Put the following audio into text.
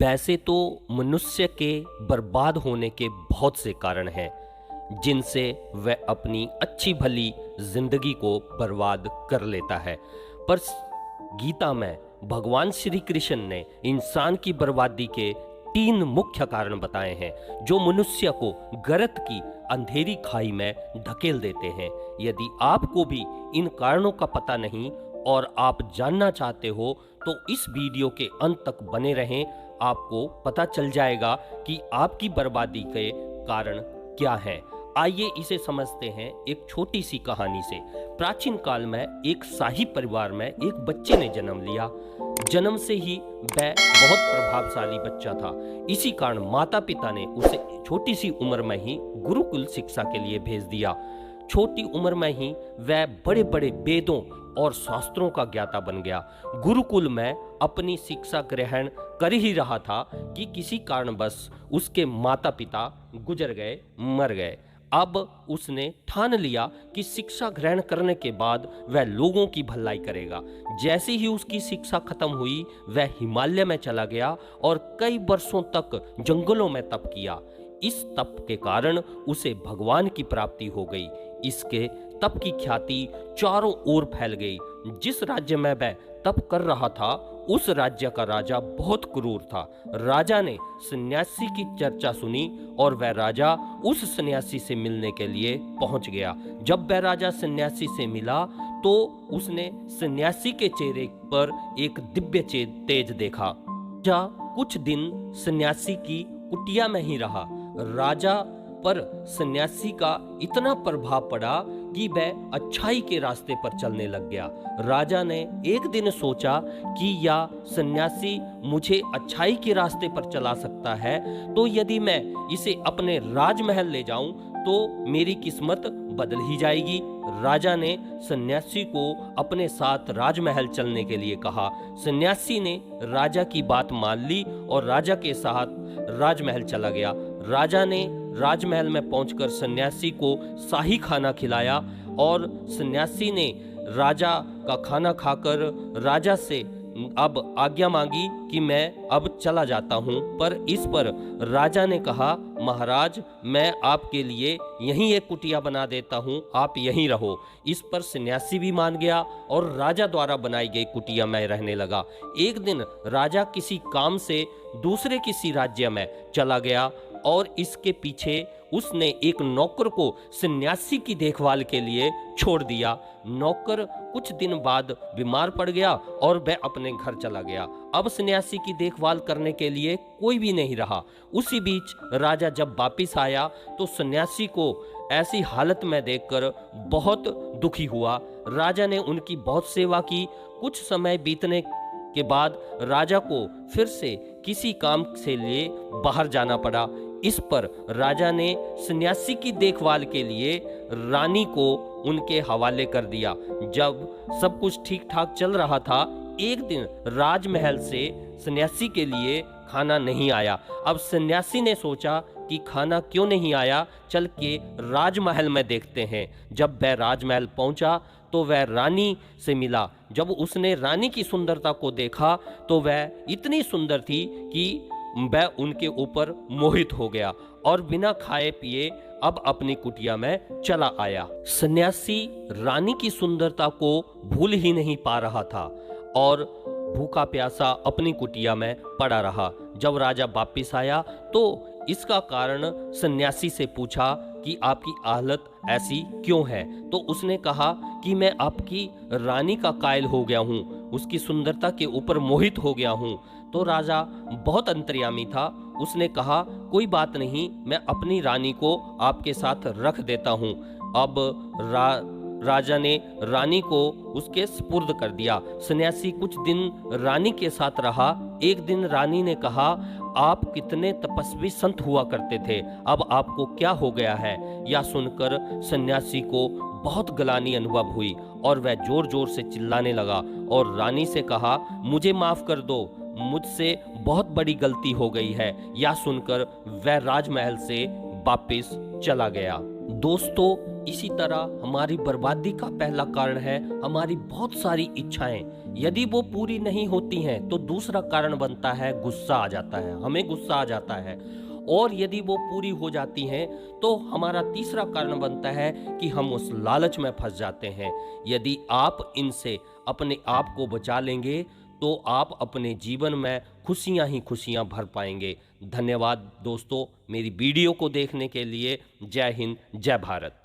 वैसे तो मनुष्य के बर्बाद होने के बहुत से कारण हैं जिनसे वह अपनी अच्छी भली जिंदगी को बर्बाद कर लेता है। पर गीता में भगवान श्री कृष्ण ने इंसान की बर्बादी के 3 मुख्य कारण बताए हैं जो मनुष्य को गलत की अंधेरी खाई में धकेल देते हैं। यदि आपको भी इन कारणों का पता नहीं और आप जानना चाहते हो तो इस वीडियो के अंत तक बने रहें। आपको पता चल जाएगा कि आपकी बर्बादी के कारण क्या है। आइए इसे समझते हैं एक छोटी सी कहानी से। प्राचीन काल में एक शाही परिवार में एक बच्चे ने जन्म लिया। जन्म से ही वह बहुत प्रभावशाली बच्चा था। इसी कारण माता पिता ने उसे छोटी सी उम्र में ही गुरुकुल शिक्षा के लिए भेज दिया। छोटी उम्र में ही वह बड़े बड़े वेदों और शास्त्रों का ज्ञाता बन गया। गुरुकुल में अपनी शिक्षा ग्रहण कर ही रहा था कि किसी कारणवश उसके माता पिता गुजर गए, मर गए। अब उसने ठान लिया कि शिक्षा ग्रहण करने के बाद वह लोगों की भलाई करेगा। जैसे ही उसकी शिक्षा खत्म हुई वह हिमालय में चला गया और कई वर्षों तक जंगलों में तप किया। इस तप के कारण उसे भगवान की प्राप्ति हो गई। इसके तप की ख्याति चारों ओर फैल गई। जिस राज्य में वह तप कर रहा था उस राज्य का राजा बहुत क्रूर था। राजा ने सन्यासी की चर्चा सुनी और वह राजा उस सन्यासी से मिलने के लिए पहुंच गया। जब वह राजा सन्यासी से मिला तो उसने सन्यासी के चेहरे पर एक दिव्य तेज देखा। राजा कुछ दिन सन्यासी की कुटिया में ही रहा। राजा पर सन्यासी का इतना प्रभाव पड़ा कि वह अच्छाई के रास्ते पर चलने लग गया। राजा ने एक दिन सोचा कि यह सन्यासी मुझे अच्छाई के रास्ते पर चला सकता है, तो यदि मैं इसे अपने राजमहल ले जाऊं तो मेरी किस्मत बदल ही जाएगी। राजा ने सन्यासी को अपने साथ राजमहल चलने के लिए कहा। सन्यासी ने राजा की बात मान ली और राजा के साथ राजमहल चला गया। राजा ने राजमहल में पहुंचकर सन्यासी को शाही खाना खिलाया और सन्यासी ने राजा का खाना खाकर राजा से अब आज्ञा मांगी कि मैं अब चला जाता हूं। पर इस पर राजा ने कहा, महाराज मैं आपके लिए यहीं एक कुटिया बना देता हूं, आप यहीं रहो। इस पर सन्यासी भी मान गया और राजा द्वारा बनाई गई कुटिया में रहने लगा। एक दिन राजा किसी काम से दूसरे किसी राज्य में चला गया और इसके पीछे उसने एक नौकर को सन्यासी की देखभाल के लिए छोड़ दिया। नौकर कुछ दिन बाद बीमार पड़ गया और वह अपने घर चला गया। अब सन्यासी की देखभाल करने के लिए कोई भी नहीं रहा। उसी बीच राजा जब वापिस आया तो सन्यासी को ऐसी हालत में देखकर बहुत दुखी हुआ। राजा ने उनकी बहुत सेवा की। कुछ समय बीतने के बाद राजा को फिर से किसी काम से लिए बाहर जाना पड़ा। इस पर राजा ने सन्यासी की देखभाल के लिए रानी को उनके हवाले कर दिया। जब सब कुछ ठीक ठाक चल रहा था, एक दिन राजमहल से सन्यासी के लिए खाना नहीं आया। अब सन्यासी ने सोचा कि खाना क्यों नहीं आया, चल के राजमहल में देखते हैं। जब वह राजमहल पहुंचा तो वह रानी से मिला। जब उसने रानी की सुंदरता को देखा तो वह इतनी सुंदर थी कि वह उनके ऊपर मोहित हो गया और बिना खाए पिए अब अपनी कुटिया में चला आया। सन्यासी रानी की सुंदरता को भूल ही नहीं पा रहा था और भूखा प्यासा अपनी कुटिया में पड़ा रहा। जब राजा वापिस आया तो इसका कारण सन्यासी से पूछा कि आपकी हालत ऐसी क्यों है। तो उसने कहा कि मैं आपकी रानी का कायल हो गया हूँ, उसकी सुंदरता के ऊपर मोहित हो गया हूँ। तो राजा बहुत अंतर्यामी था। उसने कहा कोई बात नहीं, मैं अपनी रानी को आपके साथ रख देता हूँ। अब राजा ने रानी को उसके सुपुर्द कर दिया। सन्यासी कुछ दिन रानी के साथ रहा। एक दिन रानी ने कहा, आप कितने तपस्वी संत हुआ करते थे, अब आपको क्या हो गया है। यह सुनकर सन्यासी को बहुत ग्लानि अनुभव हुई और वह जोर जोर से चिल्लाने लगा और रानी से कहा, मुझे माफ कर दो, मुझसे बहुत बड़ी गलती हो गई है। यह सुनकर वह राजमहल से वापस चला गया। दोस्तों, इसी तरह हमारी बर्बादी का पहला कारण है हमारी बहुत सारी इच्छाएं। यदि वो पूरी नहीं होती हैं तो दूसरा कारण बनता है गुस्सा आ जाता है, हमें गुस्सा आ जाता है। और यदि वो पूरी हो जाती हैं तो हमारा तीसरा कारण बनता है कि हम उस लालच में फंस जाते हैं। यदि आप इनसे अपने आप को बचा लेंगे तो आप अपने जीवन में खुशियां ही खुशियां भर पाएंगे। धन्यवाद दोस्तों, मेरी वीडियो को देखने के लिए। जय हिंद, जय भारत।